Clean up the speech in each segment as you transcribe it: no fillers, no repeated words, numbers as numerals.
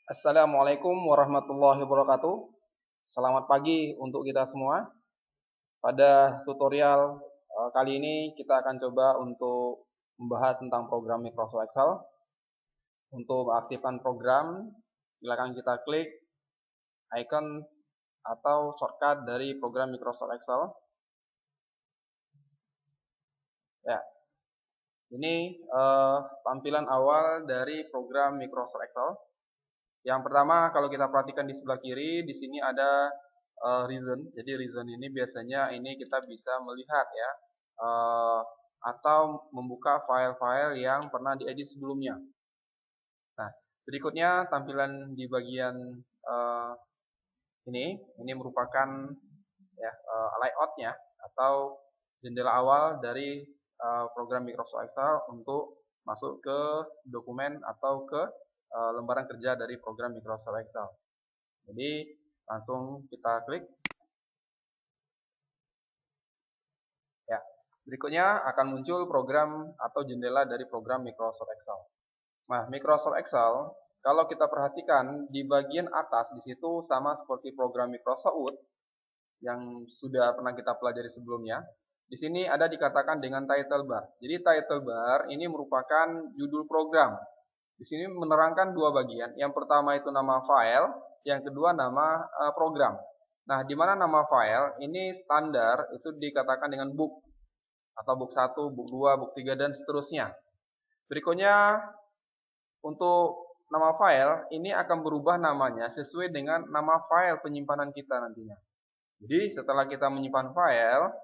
Assalamualaikum warahmatullahi wabarakatuh. Selamat pagi untuk kita semua. Pada tutorial kali ini kita akan coba untuk membahas tentang program Microsoft Excel. Untuk mengaktifkan program, silakan kita klik icon atau shortcut dari program Microsoft Excel. Ya, ini tampilan awal dari program Microsoft Excel. Yang pertama, kalau kita perhatikan di sebelah kiri, di sini ada reason. Jadi reason ini biasanya ini kita bisa melihat ya, atau membuka file-file yang pernah diedit sebelumnya. Nah, berikutnya tampilan di bagian ini merupakan ya layoutnya atau jendela awal dari program Microsoft Excel untuk masuk ke dokumen atau ke lembaran kerja dari program Microsoft Excel. Jadi langsung kita klik. Ya, berikutnya akan muncul program atau jendela dari program Microsoft Excel. Nah, Microsoft Excel, kalau kita perhatikan di bagian atas di situ sama seperti program Microsoft Word yang sudah pernah kita pelajari sebelumnya. Di sini ada dikatakan dengan title bar. Jadi title bar ini merupakan judul program. Di sini menerangkan dua bagian. Yang pertama itu nama file, yang kedua nama program. Nah, di mana nama file ini standar itu dikatakan dengan book atau book 1, book 2, book 3 dan seterusnya. Berikutnya untuk nama file ini akan berubah namanya sesuai dengan nama file penyimpanan kita nantinya. Jadi setelah kita menyimpan file,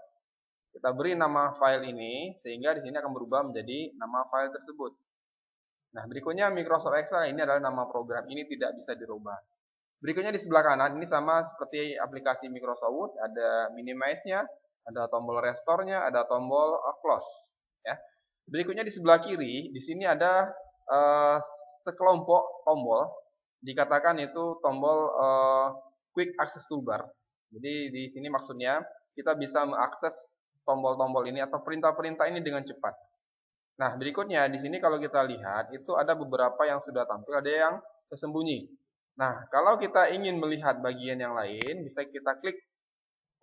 kita beri nama file ini sehingga di sini akan berubah menjadi nama file tersebut. Nah, berikutnya Microsoft Excel ini adalah nama program, ini tidak bisa dirubah. Berikutnya di sebelah kanan ini sama seperti aplikasi Microsoft Word, ada minimize-nya, ada tombol restore-nya, ada tombol close ya. Berikutnya di sebelah kiri, di sini ada sekelompok tombol, dikatakan itu tombol quick access toolbar. Jadi di sini maksudnya kita bisa mengakses tombol-tombol ini atau perintah-perintah ini dengan cepat. Nah, berikutnya di sini kalau kita lihat itu ada beberapa yang sudah tampil, ada yang tersembunyi. Nah, kalau kita ingin melihat bagian yang lain, bisa kita klik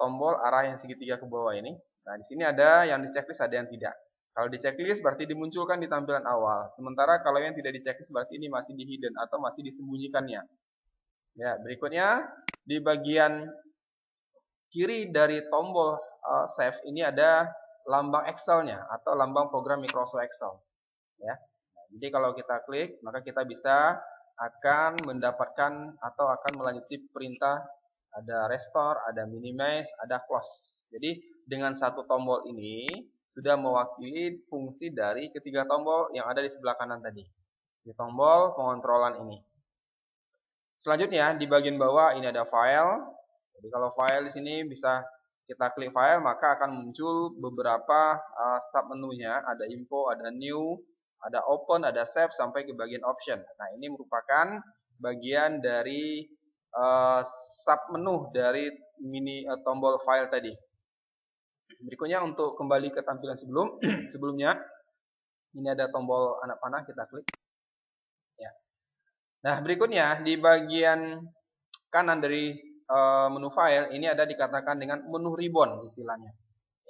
tombol arah yang segitiga ke bawah ini. Nah, di sini ada yang di checklist, ada yang tidak. Kalau di checklist berarti dimunculkan di tampilan awal. Sementara kalau yang tidak di checklist berarti ini masih di hidden atau masih disembunyikannya. Ya, berikutnya di bagian kiri dari tombol save ini ada lambang Excel-nya atau lambang program Microsoft Excel. Ya. Nah, jadi kalau kita klik, maka kita bisa akan mendapatkan atau akan melanjuti perintah ada restore, ada minimize, ada close. Jadi dengan satu tombol ini sudah mewakili fungsi dari ketiga tombol yang ada di sebelah kanan tadi. Di tombol pengontrolan ini. Selanjutnya di bagian bawah ini ada file. Jadi kalau file di sini bisa kita klik file maka akan muncul beberapa sub menunya, ada info, ada new, ada open, ada save sampai ke bagian option. Nah, ini merupakan bagian dari sub menu dari mini tombol file tadi. Berikutnya untuk kembali ke tampilan sebelumnya, ini ada tombol anak panah, kita klik. Ya. Nah, berikutnya di bagian kanan dari menu file ini ada dikatakan dengan menu ribbon istilahnya.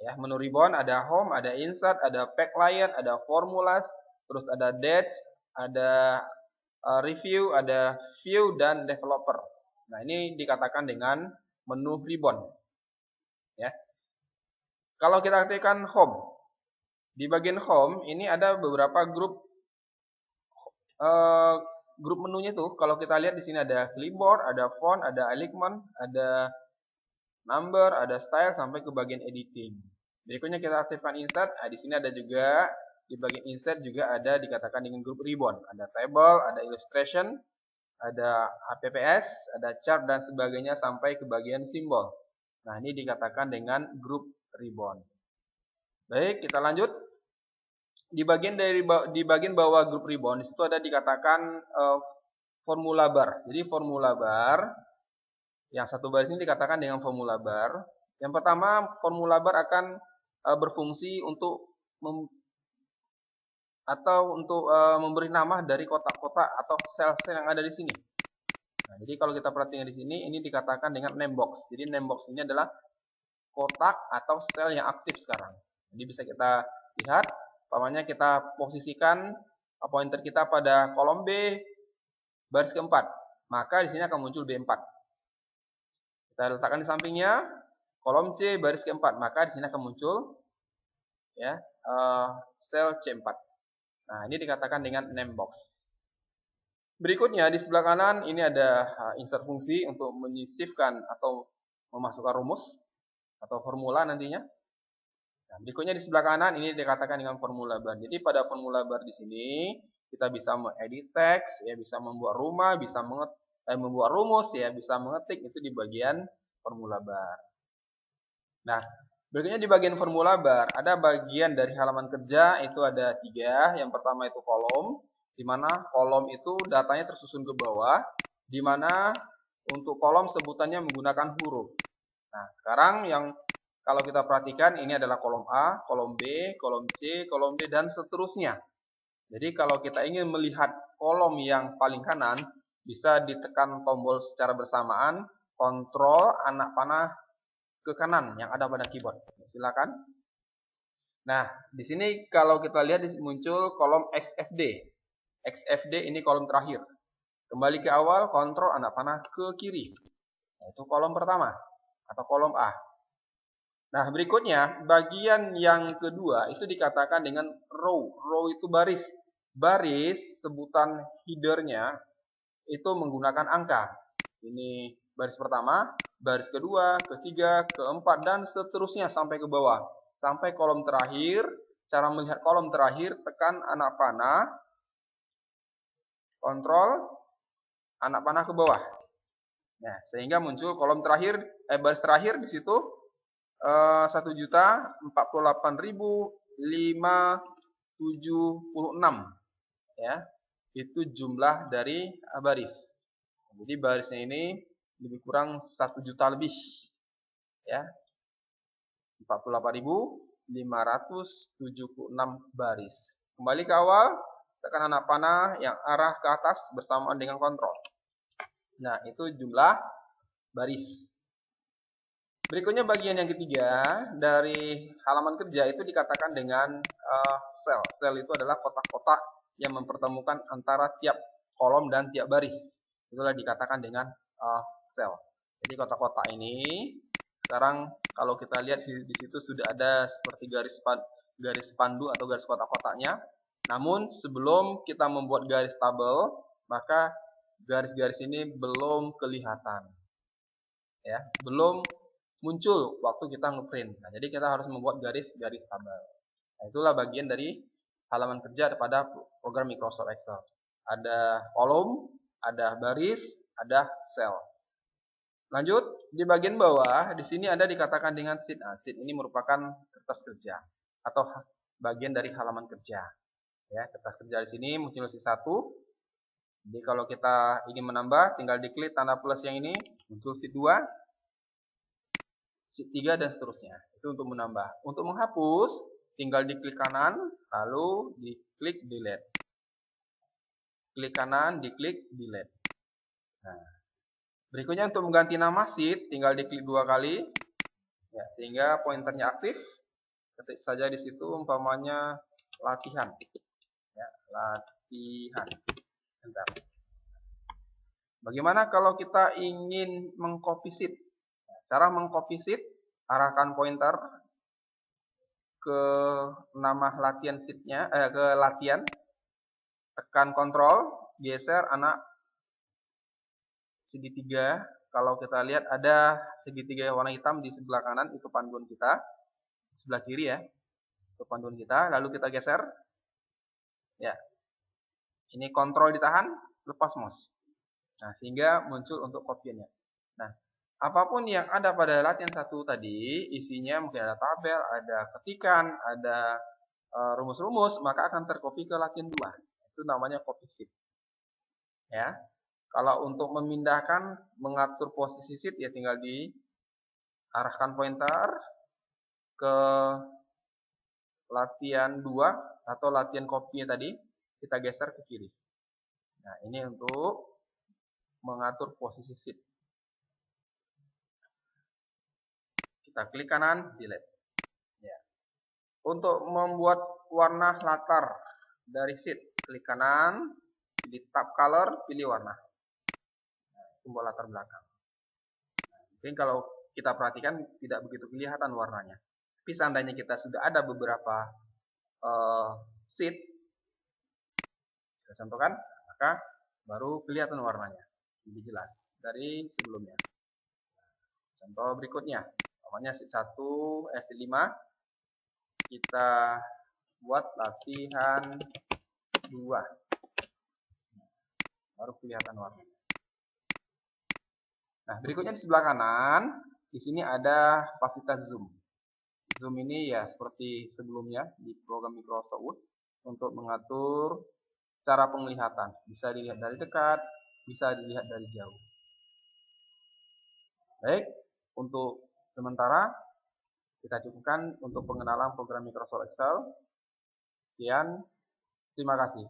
Ya, menu ribbon ada home, ada insert, ada pack client, ada formulas, terus ada date, ada review, ada view dan developer. Nah, ini dikatakan dengan menu ribbon. Ya. Kalau kita aktifkan home, di bagian home ini ada beberapa grup grup menunya tuh. Kalau kita lihat di sini ada clipboard, ada font, ada alignment, ada number, ada style sampai ke bagian editing. Berikutnya kita aktifkan insert. Nah, di sini ada juga di bagian insert juga ada dikatakan dengan grup ribbon. Ada table, ada illustration, ada APPS, ada chart dan sebagainya sampai ke bagian simbol. Nah, ini dikatakan dengan grup ribbon. Baik, kita lanjut. Di bagian bawah grup ribbon di situ ada dikatakan formula bar. Jadi formula bar yang satu baris ini dikatakan dengan formula bar. Yang pertama, formula bar akan berfungsi untuk memberi nama dari kotak-kotak atau sel-sel yang ada di sini. Nah, jadi kalau kita perhatikan di sini, ini dikatakan dengan name box. Jadi name box ini adalah kotak atau sel yang aktif sekarang. Jadi bisa kita lihat, umpamanya kita posisikan pointer kita pada kolom B baris keempat, maka di sini akan muncul B4. Kita letakkan di sampingnya kolom C baris keempat, maka di sini akan muncul ya sel C4. Nah, ini dikatakan dengan name box. Berikutnya di sebelah kanan ini ada insert fungsi untuk menyisipkan atau memasukkan rumus atau formula nantinya. Nah, berikutnya di sebelah kanan ini dikatakan dengan formula bar. Jadi pada formula bar di sini kita bisa mengedit teks, ya bisa membuat rumah, bisa membuat rumus, ya bisa mengetik itu di bagian formula bar. Nah, berikutnya di bagian formula bar ada bagian dari halaman kerja itu ada 3. Yang pertama itu kolom, di mana kolom itu datanya tersusun ke bawah, di mana untuk kolom sebutannya menggunakan huruf. Nah, sekarang yang kalau kita perhatikan ini adalah kolom A, kolom B, kolom C, kolom D, dan seterusnya. Jadi kalau kita ingin melihat kolom yang paling kanan, bisa ditekan tombol secara bersamaan, kontrol anak panah ke kanan yang ada pada keyboard. Silakan. Nah, di sini kalau kita lihat muncul kolom XFD. XFD ini kolom terakhir. Kembali ke awal, kontrol anak panah ke kiri. Nah, itu kolom pertama atau kolom A. Nah, berikutnya bagian yang kedua itu dikatakan dengan row. Row itu baris. Baris sebutan headernya itu menggunakan angka. Ini baris pertama, baris kedua, ketiga, keempat, dan seterusnya sampai ke bawah. Sampai kolom terakhir. Cara melihat kolom terakhir, tekan anak panah, kontrol anak panah ke bawah. Nah, sehingga muncul kolom terakhir, baris terakhir di situ 1.048.576 ya. Itu jumlah dari baris. Jadi barisnya ini lebih kurang 1 juta lebih ya. 48.576 baris. Kembali ke awal, tekan anak panah yang arah ke atas bersamaan dengan kontrol. Nah, itu jumlah baris. Berikutnya bagian yang ketiga dari halaman kerja itu dikatakan dengan sel. Sel itu adalah kotak-kotak yang mempertemukan antara tiap kolom dan tiap baris. Itulah dikatakan dengan sel. Jadi kotak-kotak ini sekarang kalau kita lihat di situ sudah ada seperti garis pandu atau garis kotak-kotaknya. Namun sebelum kita membuat garis tabel, maka garis-garis ini belum kelihatan. Ya, belum muncul waktu kita ngeprint. Nah, jadi kita harus membuat garis-garis tabel. Nah, itulah bagian dari halaman kerja pada program Microsoft Excel. Ada kolom, ada baris, ada sel. Lanjut, di bagian bawah, di sini ada dikatakan dengan sheet. Nah, sheet ini merupakan kertas kerja atau bagian dari halaman kerja. Ya, kertas kerja di sini muncul sheet 1. Jadi kalau kita ingin menambah, tinggal diklik tanda plus yang ini, muncul sheet 2. Sheet 3 dan seterusnya. Itu untuk menambah. Untuk menghapus, tinggal diklik kanan, lalu diklik delete. Klik kanan, diklik delete. Nah, berikutnya untuk mengganti nama sheet, tinggal diklik 2 kali, ya, sehingga pointernya aktif. Ketik saja di situ, umpamanya latihan. Ya, latihan. Bentar. Bagaimana kalau kita ingin mengcopy sheet? Cara mengcopy sheet, arahkan pointer ke nama latihan sheetnya, ke latihan, tekan kontrol, geser anak segitiga. Kalau kita lihat ada segitiga warna hitam di sebelah kanan, itu panduan kita. Sebelah kiri ya, itu panduan kita. Lalu kita geser. Ya, ini kontrol ditahan, lepas mouse. Nah, sehingga muncul untuk kopiannya. Nah, apapun yang ada pada latihan 1 tadi, isinya mungkin ada tabel, ada ketikan, ada rumus-rumus, maka akan tercopy ke latihan 2. Itu namanya copy sheet. Ya. Kalau untuk memindahkan, mengatur posisi sheet, ya tinggal diarahkan pointer ke latihan 2 atau latihan copy tadi, kita geser ke kiri. Nah, ini untuk mengatur posisi sheet. Kita klik kanan, delete. Ya. Untuk membuat warna latar dari sheet, klik kanan, pilih tab color, pilih warna. Tombol latar belakang. Mungkin kalau kita perhatikan tidak begitu kelihatan warnanya. Tapi seandainya kita sudah ada beberapa sheet, kita contohkan, maka baru kelihatan warnanya lebih jelas dari sebelumnya. Contoh berikutnya. Namanya sheet 1, sheet 5, kita buat latihan 2. Baru kelihatan warnanya. Nah, berikutnya di sebelah kanan, di sini ada fasilitas zoom. Zoom ini ya seperti sebelumnya di program Microsoft Word untuk mengatur cara penglihatan. Bisa dilihat dari dekat, bisa dilihat dari jauh. Baik, untuk sementara kita cukupkan untuk pengenalan program Microsoft Excel. Sekian, terima kasih.